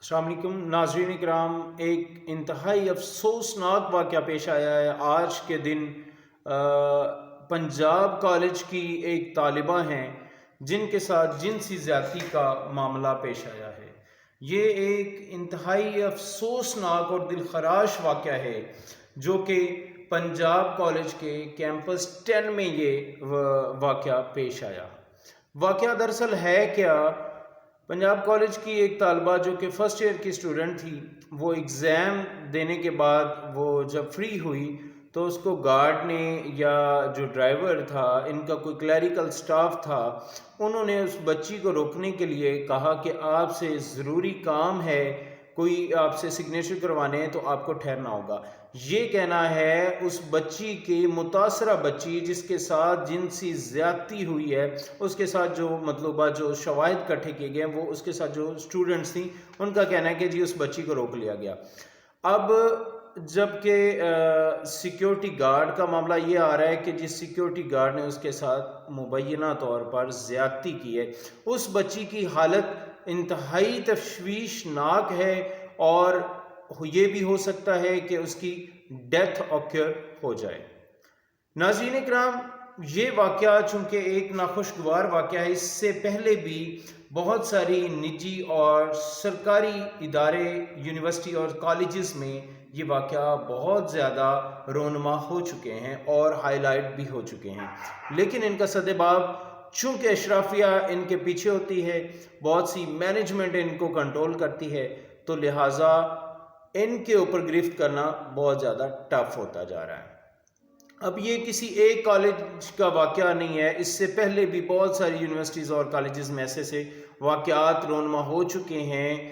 السلام علیکم ناظرین کرام، ایک انتہائی افسوسناک واقعہ پیش آیا ہے آج کے دن۔ پنجاب کالج کی ایک طالبہ ہیں جن کے ساتھ جنسی زیادتی کا معاملہ پیش آیا ہے۔ یہ ایک انتہائی افسوسناک اور دلخراش واقعہ ہے جو کہ پنجاب کالج کے کیمپس 10 میں یہ واقعہ پیش آیا۔ واقعہ دراصل ہے کیا، پنجاب کالج کی ایک طالبہ جو کہ فرسٹ ایئر کی سٹوڈنٹ تھی، وہ ایگزام دینے کے بعد وہ جب فری ہوئی تو اس کو گارڈ نے یا جو ڈرائیور تھا، ان کا کوئی کلیریکل سٹاف تھا، انہوں نے اس بچی کو روکنے کے لیے کہا کہ آپ سے ضروری کام ہے، کوئی آپ سے سگنیچر کروانے ہیں تو آپ کو ٹھہرنا ہوگا۔ یہ کہنا ہے اس بچی کی، متاثرہ بچی جس کے ساتھ جنسی زیادتی ہوئی ہے، اس کے ساتھ جو مطلوبہ جو شواہد اکٹھے کیے گئے ہیں، وہ اس کے ساتھ جو اسٹوڈنٹس تھیں ان کا کہنا ہے کہ جی اس بچی کو روک لیا گیا۔ اب جب کہ سیکیورٹی گارڈ کا معاملہ یہ آ رہا ہے کہ جس سیکیورٹی گارڈ نے اس کے ساتھ مبینہ طور پر زیادتی کی ہے، اس بچی کی حالت انتہائی تشویشناک ہے اور یہ بھی ہو سکتا ہے کہ اس کی ڈیتھ اوکر ہو جائے۔ ناظرین اکرام، یہ واقعہ چونکہ ایک ناخوشگوار واقعہ ہے، اس سے پہلے بھی بہت ساری نجی اور سرکاری ادارے، یونیورسٹی اور کالجز میں یہ واقعہ بہت زیادہ رونما ہو چکے ہیں اور ہائی لائٹ بھی ہو چکے ہیں، لیکن ان کا سدباب چونکہ اشرافیہ ان کے پیچھے ہوتی ہے، بہت سی مینجمنٹ ان کو کنٹرول کرتی ہے، تو لہٰذا ان کے اوپر گرفت کرنا بہت زیادہ ٹف ہوتا جا رہا ہے۔ اب یہ کسی ایک کالج کا واقعہ نہیں ہے، اس سے پہلے بھی بہت ساری یونیورسٹیز اور کالجز میں ایسے واقعات رونما ہو چکے ہیں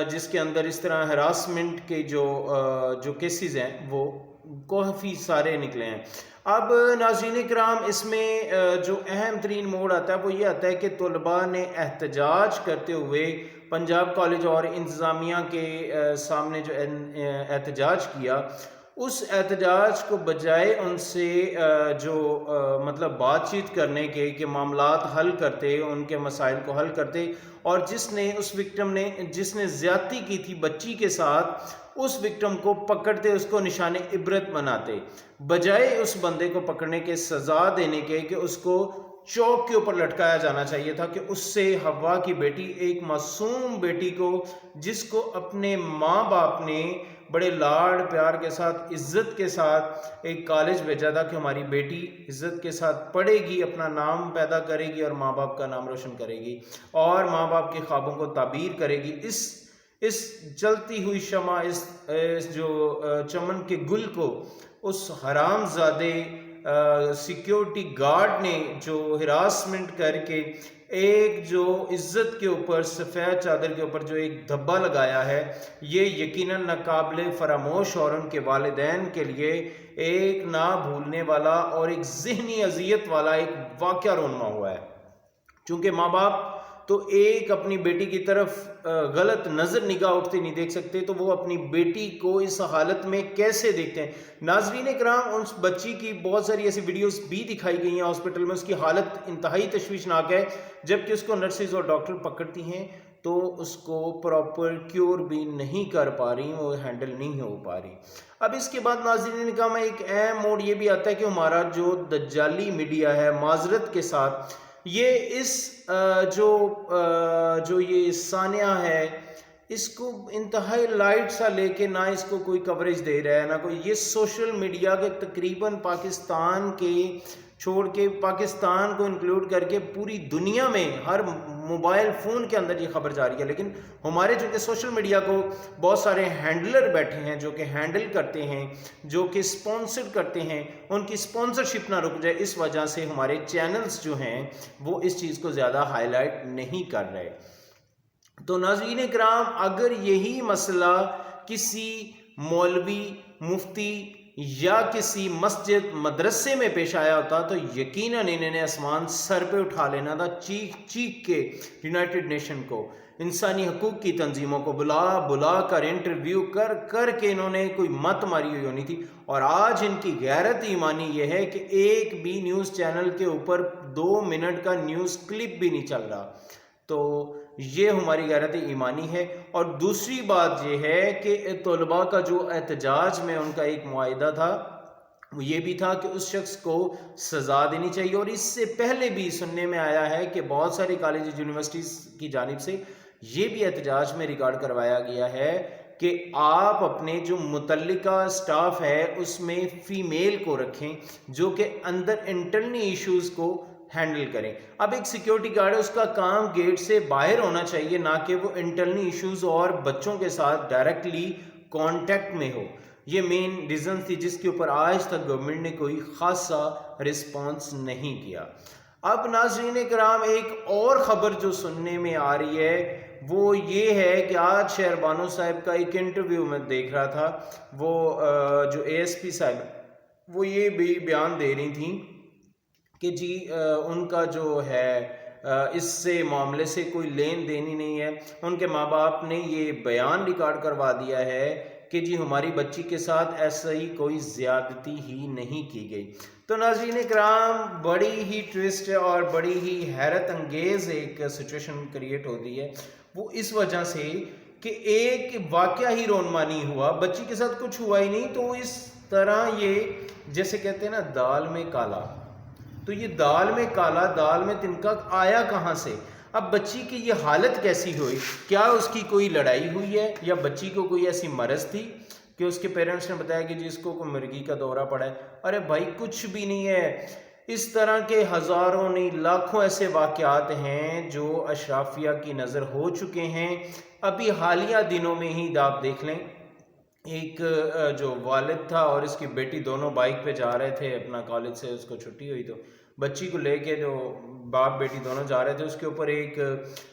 جس کے اندر اس طرح ہراسمنٹ کے جو کیسز ہیں وہ کافی سارے نکلے ہیں۔ اب ناظرین کرام، اس میں جو اہم ترین موڑ آتا ہے وہ یہ آتا ہے کہ طلباء نے احتجاج کرتے ہوئے پنجاب کالج اور انتظامیہ کے سامنے جو احتجاج کیا، اس احتجاج کو بجائے ان سے جو مطلب بات چیت کرنے کے کہ معاملات حل کرتے، ان کے مسائل کو حل کرتے، اور جس نے زیادتی کی تھی بچی کے ساتھ، اس وکٹم کو پکڑتے، اس کو نشان عبرت بناتے، بجائے اس بندے کو پکڑنے کے سزا دینے کے کہ اس کو چوک کے اوپر لٹکایا جانا چاہیے تھا، کہ اس سے حوا کی بیٹی، ایک معصوم بیٹی کو جس کو اپنے ماں باپ نے بڑے لاڈ پیار کے ساتھ، عزت کے ساتھ ایک کالج بھیجا تھا کہ ہماری بیٹی عزت کے ساتھ پڑھے گی، اپنا نام پیدا کرے گی اور ماں باپ کا نام روشن کرے گی اور ماں باپ کے خوابوں کو تعبیر کرے گی، اس جلتی ہوئی شمع، اس جو چمن کے گل کو اس حرام زادے سیکیورٹی گارڈ نے جو ہراسمنٹ کر کے ایک جو عزت کے اوپر، سفید چادر کے اوپر جو ایک دھبا لگایا ہے، یہ یقیناً ناقابل فراموش اور ان کے والدین کے لیے ایک نہ بھولنے والا اور ایک ذہنی اذیت والا ایک واقعہ رونما ہوا ہے۔ چونکہ ماں باپ تو ایک اپنی بیٹی کی طرف غلط نظر نگاہ اٹھتے نہیں دیکھ سکتے، تو وہ اپنی بیٹی کو اس حالت میں کیسے دیکھتے ہیں؟ ناظرین کرام، اس بچی کی بہت ساری ایسی ویڈیوز بھی دکھائی گئی ہیں ہاسپٹل میں، اس کی حالت انتہائی تشویشناک ہے، جبکہ اس کو نرسز اور ڈاکٹر پکڑتی ہیں تو اس کو پراپر کیور بھی نہیں کر پا رہی، وہ ہینڈل نہیں ہو پا رہی۔ اب اس کے بعد ناظرین کرام، ایک اہم موڑ یہ بھی آتا ہے کہ ہمارا جو دجالی میڈیا ہے، معذرت کے ساتھ، یہ اس جو یہ سانحہ ہے، اس کو انتہائی لائٹ سا لے کے نہ اس کو کوئی کوریج دے رہا ہے، نہ کوئی، یہ سوشل میڈیا کے تقریباً پاکستان کے چھوڑ کے، پاکستان کو انکلوڈ کر کے پوری دنیا میں ہر موبائل فون کے اندر یہ خبر جا رہی ہے، لیکن ہمارے جو کہ سوشل میڈیا کو بہت سارے ہینڈلر بیٹھے ہیں جو کہ ہینڈل کرتے ہیں، جو کہ سپانسر کرتے ہیں، ان کی سپانسرشپ نہ رک جائے، اس وجہ سے ہمارے چینلز جو ہیں وہ اس چیز کو زیادہ ہائی لائٹ نہیں کر رہے۔ تو ناظرین کرام، اگر یہی مسئلہ کسی مولوی، مفتی یا کسی مسجد، مدرسے میں پیش آیا ہوتا تو یقیناً انہوں نے آسمان سر پہ اٹھا لینا تھا، چیخ چیخ کے یونائٹڈ نیشن کو، انسانی حقوق کی تنظیموں کو بلا کر، انٹرویو کر کے انہوں نے کوئی مت ماری ہوئی ہونی تھی۔ اور آج ان کی غیرت ایمانی یہ ہے کہ ایک بھی نیوز چینل کے اوپر 2 منٹ کا نیوز کلپ بھی نہیں چل رہا۔ تو یہ ہماری غیرت ایمانی ہے۔ اور دوسری بات یہ ہے کہ طلباء کا جو احتجاج میں ان کا ایک معاہدہ تھا وہ یہ بھی تھا کہ اس شخص کو سزا دینی چاہیے، اور اس سے پہلے بھی سننے میں آیا ہے کہ بہت ساری کالج یونیورسٹیز کی جانب سے یہ بھی احتجاج میں ریکارڈ کروایا گیا ہے کہ آپ اپنے جو متعلقہ سٹاف ہے اس میں فیمیل کو رکھیں جو کہ اندر انٹرنل ایشوز کو ہینڈل کریں۔ اب ایک سیکیورٹی گارڈ ہے، اس کا کام گیٹ سے باہر ہونا چاہیے، نہ کہ وہ انٹرنل ایشوز اور بچوں کے ساتھ ڈائریکٹلی کانٹیکٹ میں ہو۔ یہ مین ریزن تھی جس کے اوپر آج تک گورنمنٹ نے کوئی خاصا رسپانس نہیں کیا۔ اب ناظرین کرام ایک اور خبر جو سننے میں آ رہی ہے وہ یہ ہے کہ آج شہر بانو صاحب کا ایک انٹرویو میں دیکھ رہا تھا، وہ جو اے ایس پی صاحب وہ یہ بھی بیان دے رہی تھیں کہ جی ان کا جو ہے اس سے معاملے سے کوئی لین دین ہی نہیں ہے۔ ان کے ماں باپ نے یہ بیان ریکارڈ کروا دیا ہے کہ جی ہماری بچی کے ساتھ ایسا ہی کوئی زیادتی ہی نہیں کی گئی۔ تو ناظرین کرام بڑی ہی ٹوسٹ اور بڑی ہی حیرت انگیز ایک سچویشن کریٹ ہوتی ہے، وہ اس وجہ سے کہ ایک واقعہ ہی رونما نہیں ہوا، بچی کے ساتھ کچھ ہوا ہی نہیں، تو اس طرح یہ جیسے کہتے ہیں نا دال میں کالا، تو یہ دال میں کالا دال میں تنکا آیا کہاں سے؟ اب بچی کی یہ حالت کیسی ہوئی؟ کیا اس کی کوئی لڑائی ہوئی ہے یا بچی کو کوئی ایسی مرض تھی کہ اس کے پیرنٹس نے بتایا کہ جس کو مرگی کا دورہ پڑا ہے؟ ارے بھائی کچھ بھی نہیں ہے۔ اس طرح کے ہزاروں نہیں لاکھوں ایسے واقعات ہیں جو اشرافیہ کی نظر ہو چکے ہیں۔ ابھی حالیہ دنوں میں ہی آپ دیکھ لیں، ایک جو والد تھا اور اس کی بیٹی دونوں بائک پہ جا رہے تھے اپنا کالج سے، اس کو چھٹی ہوئی تو بچی کو لے کے جو باپ بیٹی دونوں جا رہے تھے، اس کے اوپر ایک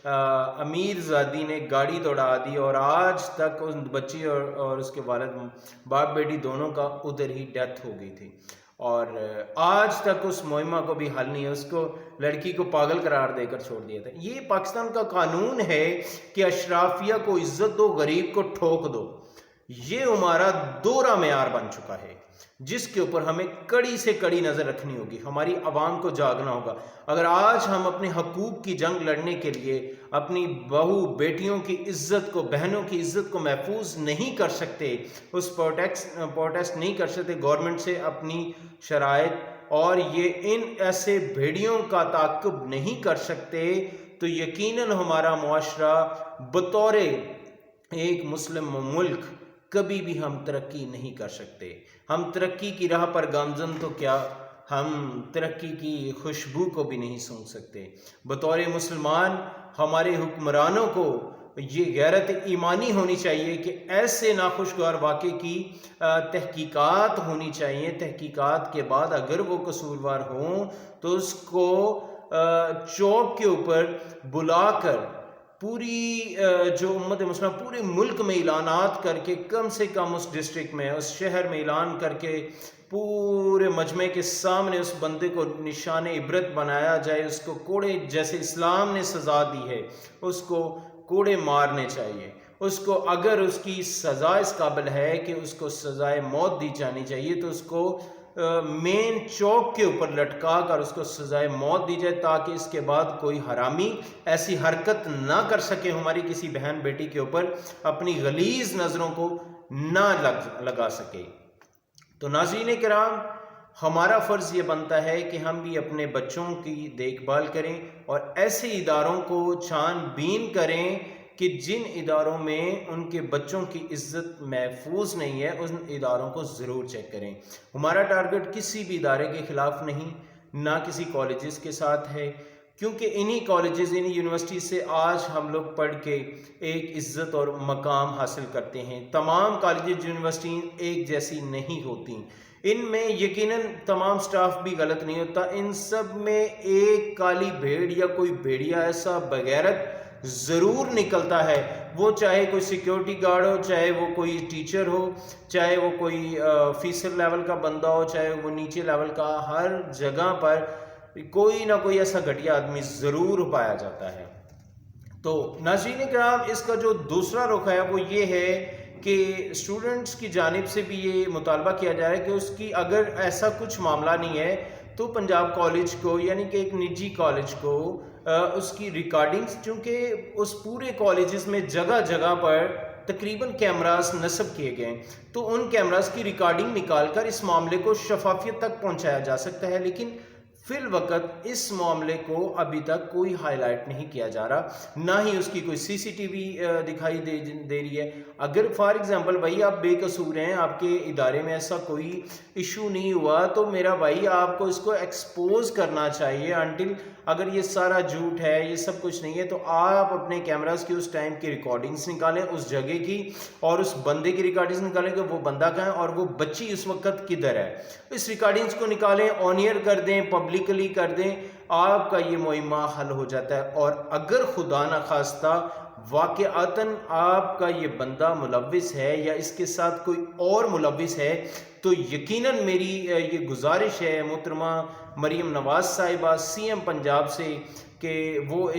امیر زادی نے گاڑی دوڑا دی، اور آج تک اس بچی اور اس کے والد باپ بیٹی دونوں کا ادھر ہی ڈیتھ ہو گئی تھی، اور آج تک اس معمہ کو بھی حل نہیں ہے، اس کو لڑکی کو پاگل قرار دے کر چھوڑ دیا تھا۔ یہ پاکستان کا قانون ہے کہ اشرافیہ کو عزت دو، غریب کو ٹھوک دو۔ یہ ہمارا دوہرا معیار بن چکا ہے جس کے اوپر ہمیں کڑی سے کڑی نظر رکھنی ہوگی، ہماری عوام کو جاگنا ہوگا۔ اگر آج ہم اپنے حقوق کی جنگ لڑنے کے لیے اپنی بہو بیٹیوں کی عزت کو، بہنوں کی عزت کو محفوظ نہیں کر سکتے، اس پروٹیسٹ نہیں کر سکتے گورنمنٹ سے اپنی شرائط، اور یہ ان ایسے بھیڑیوں کا تعاقب نہیں کر سکتے، تو یقیناً ہمارا معاشرہ بطور ایک مسلم ملک کبھی بھی ہم ترقی نہیں کر سکتے۔ ہم ترقی کی راہ پر گامزن تو کیا، ہم ترقی کی خوشبو کو بھی نہیں سونگھ سکتے۔ بطور مسلمان ہمارے حکمرانوں کو یہ غیرت ایمانی ہونی چاہیے کہ ایسے ناخوشگوار واقعے کی تحقیقات ہونی چاہیے، تحقیقات کے بعد اگر وہ قصوروار ہوں تو اس کو چوک کے اوپر بلا کر پوری جو امت مسلمہ پورے ملک میں اعلانات کر کے، کم سے کم اس ڈسٹرکٹ میں، اس شہر میں اعلان کر کے پورے مجمع کے سامنے اس بندے کو نشان عبرت بنایا جائے، اس کو کوڑے جیسے اسلام نے سزا دی ہے اس کو کوڑے مارنے چاہیے، اس کو اگر اس کی سزا اس قابل ہے کہ اس کو سزائے موت دی جانی چاہیے تو اس کو مین چوک کے اوپر لٹکا کر اس کو سزائے موت دی جائے، تاکہ اس کے بعد کوئی حرامی ایسی حرکت نہ کر سکے ہماری کسی بہن بیٹی کے اوپر، اپنی غلیظ نظروں کو نہ لگا سکے۔ تو ناظرین کرام ہمارا فرض یہ بنتا ہے کہ ہم بھی اپنے بچوں کی دیکھ بھال کریں اور ایسے اداروں کو چھان بین کریں کہ جن اداروں میں ان کے بچوں کی عزت محفوظ نہیں ہے، ان اداروں کو ضرور چیک کریں۔ ہمارا ٹارگٹ کسی بھی ادارے کے خلاف نہیں، نہ کسی کالجز کے ساتھ ہے، کیونکہ انہی کالجز انہی یونیورسٹی سے آج ہم لوگ پڑھ کے ایک عزت اور مقام حاصل کرتے ہیں۔ تمام کالجز یونیورسٹی ایک جیسی نہیں ہوتی، ان میں یقیناً تمام سٹاف بھی غلط نہیں ہوتا، ان سب میں ایک کالی بھیڑ یا کوئی بھیڑیا ایسا بغیرت ضرور نکلتا ہے، وہ چاہے کوئی سیکیورٹی گارڈ ہو، چاہے وہ کوئی ٹیچر ہو، چاہے وہ کوئی آفیسر لیول کا بندہ ہو، چاہے وہ نیچے لیول کا، ہر جگہ پر کوئی نہ کوئی ایسا گھٹیا آدمی ضرور پایا جاتا ہے۔ تو ناظرین کرام اس کا جو دوسرا رخ ہے وہ یہ ہے کہ اسٹوڈنٹس کی جانب سے بھی یہ مطالبہ کیا جا رہا ہے کہ اس کی اگر ایسا کچھ معاملہ نہیں ہے تو پنجاب کالج کو، یعنی کہ ایک نجی کالج کو اس کی ریکارڈنگز، چونکہ اس پورے کالجز میں جگہ جگہ پر تقریباً کیمراز نصب کیے گئے ہیں، تو ان کیمراز کی ریکارڈنگ نکال کر اس معاملے کو شفافیت تک پہنچایا جا سکتا ہے، لیکن فی الوقت اس معاملے کو ابھی تک کوئی ہائی لائٹ نہیں کیا جا رہا، نہ ہی اس کی کوئی سی سی ٹی وی دکھائی دے رہی ہے۔ اگر فار ایگزامپل بھائی آپ بے قصور ہیں، آپ کے ادارے میں ایسا کوئی ایشو نہیں ہوا، تو میرا بھائی آپ کو اس کو ایکسپوز کرنا چاہیے۔ انٹل اگر یہ سارا جھوٹ ہے، یہ سب کچھ نہیں ہے، تو آپ اپنے کیمراز کی اس ٹائم کی ریکارڈنگز نکالیں، اس جگہ کی اور اس بندے کی ریکارڈنگز نکالیں کہ وہ بندہ کہاں ہے اور وہ بچی اس وقت کدھر ہے۔ اس ریکارڈنگز کو نکالیں، آن ایئر کر دیں، پبلکلی کر دیں، آپ کا یہ معمہ حل ہو جاتا ہے۔ اور اگر خدا نخواستہ واقعتاً آپ کا یہ بندہ ملوث ہے یا اس کے ساتھ کوئی اور ملوث ہے، تو یقیناً میری یہ گزارش ہے محترمہ مریم نواز صاحبہ سی ایم پنجاب سے کہ وہ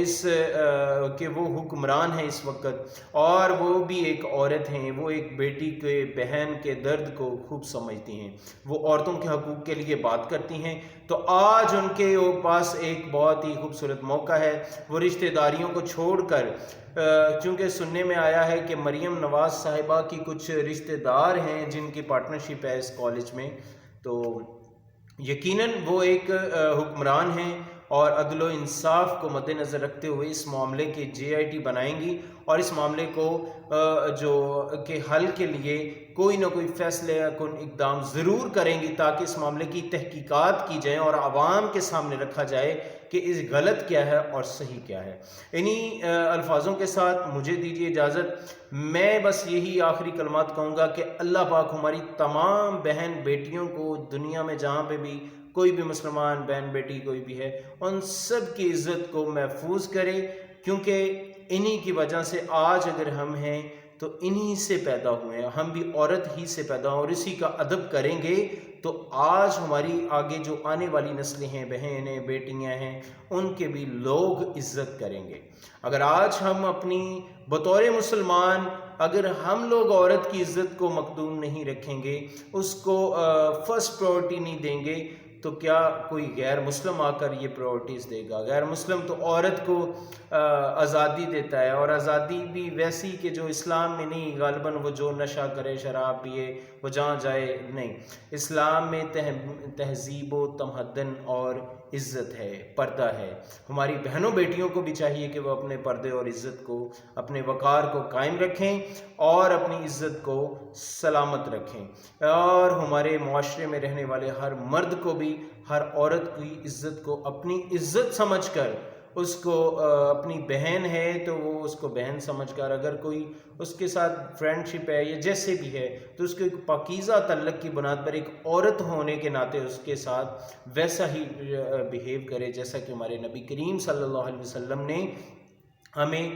حکمران ہیں اس وقت، اور وہ بھی ایک عورت ہیں، وہ ایک بیٹی کے بہن کے درد کو خوب سمجھتی ہیں، وہ عورتوں کے حقوق کے لیے بات کرتی ہیں۔ تو آج ان کے پاس ایک بہت ہی خوبصورت موقع ہے، وہ رشتہ داریوں کو چھوڑ کر، چونکہ سننے میں آیا ہے کہ مریم نواز صاحبہ کی کچھ رشتہ دار ہیں جن کی پارٹنرشپ ہے اس کالج میں، تو یقیناً وہ ایک حکمران ہیں اور عدل و انصاف کو مد نظر رکھتے ہوئے اس معاملے کی جے آئی ٹی بنائیں گی اور اس معاملے کو کے حل کے لیے کوئی نہ کوئی فیصلہ کن اقدام ضرور کریں گی، تاکہ اس معاملے کی تحقیقات کی جائیں اور عوام کے سامنے رکھا جائے کہ اس غلط کیا ہے اور صحیح کیا ہے۔ انہی الفاظوں کے ساتھ مجھے دیجیے اجازت، میں بس یہی آخری کلمات کہوں گا کہ اللہ پاک ہماری تمام بہن بیٹیوں کو دنیا میں جہاں پہ بھی کوئی بھی مسلمان بہن بیٹی کوئی بھی ہے، ان سب کی عزت کو محفوظ کرے، کیونکہ انہی کی وجہ سے آج اگر ہم ہیں تو انہی سے پیدا ہوئے ہیں، ہم بھی عورت ہی سے پیدا ہوں اور اسی کا ادب کریں گے تو آج ہماری آگے جو آنے والی نسلیں ہیں، بہنیں بیٹیاں ہیں، ان کے بھی لوگ عزت کریں گے۔ اگر آج ہم اپنی بطور مسلمان اگر ہم لوگ عورت کی عزت کو مقدون نہیں رکھیں گے، اس کو فرسٹ پرائورٹی نہیں دیں گے، تو کیا کوئی غیر مسلم آ کر یہ پرائورٹیز دے گا؟ غیر مسلم تو عورت کو آزادی دیتا ہے، اور آزادی بھی ویسی کہ جو اسلام میں نہیں، غالباً وہ جو نشہ کرے، شراب پیے، وہ جہاں جائے، نہیں۔ اسلام میں تہذیب و تمدن اور عزت ہے، پردہ ہے۔ ہماری بہنوں بیٹیوں کو بھی چاہیے کہ وہ اپنے پردے اور عزت کو، اپنے وقار کو قائم رکھیں اور اپنی عزت کو سلامت رکھیں، اور ہمارے معاشرے میں رہنے والے ہر مرد کو بھی ہر عورت کی عزت کو اپنی عزت سمجھ کر، اس کو اپنی بہن ہے تو وہ اس کو بہن سمجھ کر، اگر کوئی اس کے ساتھ فرینڈ شپ ہے یا جیسے بھی ہے، تو اس کو ایک پاکیزہ تعلق کی بنیاد پر ایک عورت ہونے کے ناطے اس کے ساتھ ویسا ہی بیہیو کرے جیسا کہ ہمارے نبی کریم صلی اللہ علیہ وسلم نے ہمیں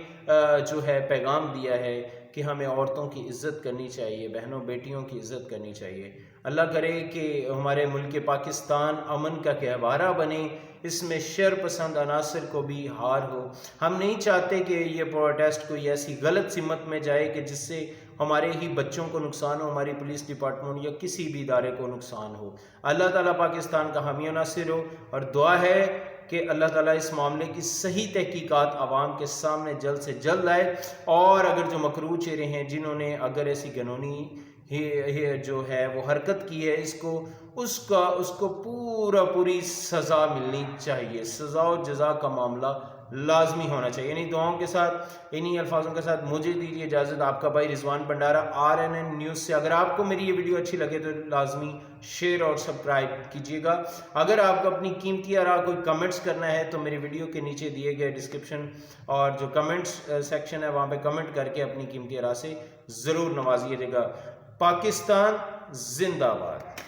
جو ہے پیغام دیا ہے کہ ہمیں عورتوں کی عزت کرنی چاہیے، بہنوں بیٹیوں کی عزت کرنی چاہیے۔ اللہ کرے کہ ہمارے ملک پاکستان امن کا گہوارہ بنے، اس میں شر پسند عناصر کو بھی ہار ہو۔ ہم نہیں چاہتے کہ یہ پروٹیسٹ کوئی ایسی غلط سمت میں جائے کہ جس سے ہمارے ہی بچوں کو نقصان ہو، ہماری پولیس ڈپارٹمنٹ یا کسی بھی ادارے کو نقصان ہو۔ اللہ تعالیٰ پاکستان کا حامی و ناصر ہو، اور دعا ہے کہ اللہ تعالیٰ اس معاملے کی صحیح تحقیقات عوام کے سامنے جلد سے جلد لائے، اور اگر جو مکروہ چہرے ہیں جنہوں نے اگر ایسی قانونی جو ہے وہ حرکت کی ہے، اس کو پوری سزا ملنی چاہیے، سزا و جزا کا معاملہ لازمی ہونا چاہیے۔ انہی دعاؤں کے ساتھ، انہی الفاظوں کے ساتھ مجھے دیجیے اجازت، آپ کا بھائی رضوان بنڈارا، RNN نیوز سے۔ اگر آپ کو میری یہ ویڈیو اچھی لگے تو لازمی شیئر اور سبسکرائب کیجیے گا۔ اگر آپ کو اپنی قیمتی آراء کوئی کمنٹس کرنا ہے تو میری ویڈیو کے نیچے دیے گئے ڈسکرپشن اور جو کمنٹس سیکشن ہے وہاں پہ کمنٹ کر کے اپنی قیمتی آراء سے ضرور نوازیے گا۔ پاکستان زندہ باد۔